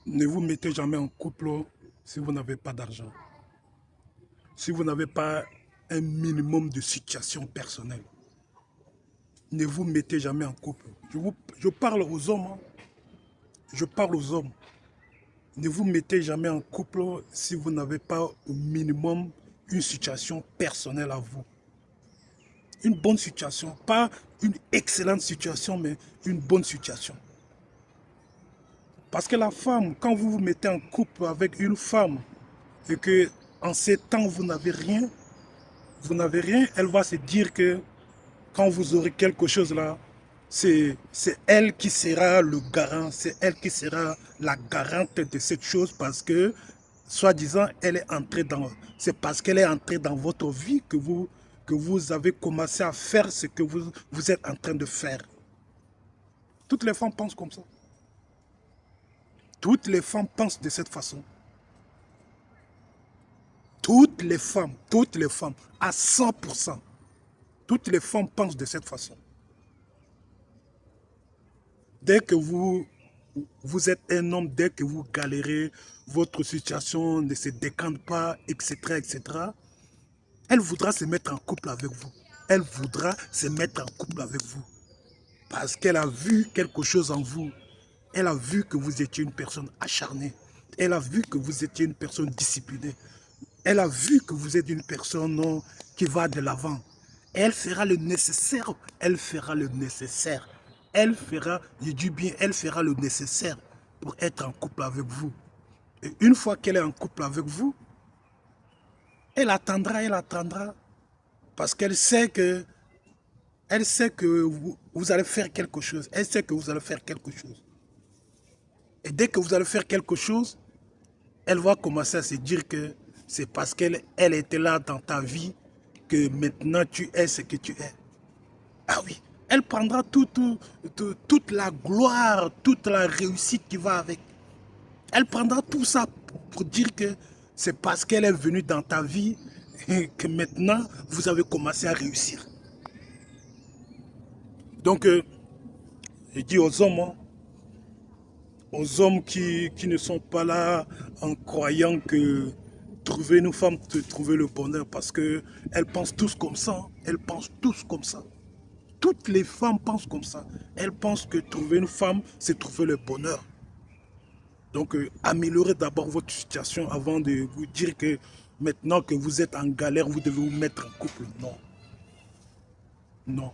Ne vous mettez jamais en couple si vous n'avez pas d'argent. Si vous n'avez pas un minimum de situation personnelle. Ne vous mettez jamais en couple. Je parle aux hommes. Hein. Je parle aux hommes. Ne vous mettez jamais en couple si vous n'avez pas au minimum une situation personnelle à vous. Une bonne situation. Pas une excellente situation, mais une bonne situation. Parce que la femme, quand vous vous mettez en couple avec une femme et que en ces temps vous n'avez rien, elle va se dire que quand vous aurez quelque chose là, c'est elle qui sera le garant, c'est elle qui sera la garante de cette chose parce que, soi-disant, elle est entrée dans, c'est parce qu'elle est entrée dans votre vie que vous avez commencé à faire ce que vous êtes en train de faire. Toutes les femmes pensent comme ça. Toutes les femmes pensent de cette façon. Toutes les femmes, à 100%, toutes les femmes pensent de cette façon. Dès que vous êtes un homme, dès que vous galérez, votre situation ne se décante pas, etc., etc., elle voudra se mettre en couple avec vous. Elle voudra se mettre en couple avec vous. Parce qu'elle a vu quelque chose en vous. Elle a vu que vous étiez une personne acharnée. Elle a vu que vous étiez une personne disciplinée. Elle a vu que vous êtes une personne qui va de l'avant. Elle fera le nécessaire. Elle fera le nécessaire. Elle fera, je dis bien, elle fera le nécessaire pour être en couple avec vous. Et une fois qu'elle est en couple avec vous, elle attendra. Parce qu'elle sait que, vous allez faire quelque chose. Elle sait que vous allez faire quelque chose. Et dès que vous allez faire quelque chose, elle va commencer à se dire que c'est parce qu'elle était là dans ta vie que maintenant tu es ce que tu es. Ah oui, elle prendra toute la gloire, toute la réussite qui va avec. Elle prendra tout ça pour dire que c'est parce qu'elle est venue dans ta vie que maintenant vous avez commencé à réussir. Donc, je dis aux hommes, hein, qui ne sont pas là en croyant que trouver une femme, trouver le bonheur, parce qu'elles pensent tous comme ça. Hein. Elles pensent tous comme ça. Toutes les femmes pensent comme ça. Elles pensent que trouver une femme, c'est trouver le bonheur. Donc, améliorez d'abord votre situation avant de vous dire que maintenant que vous êtes en galère, vous devez vous mettre en couple. Non. Non.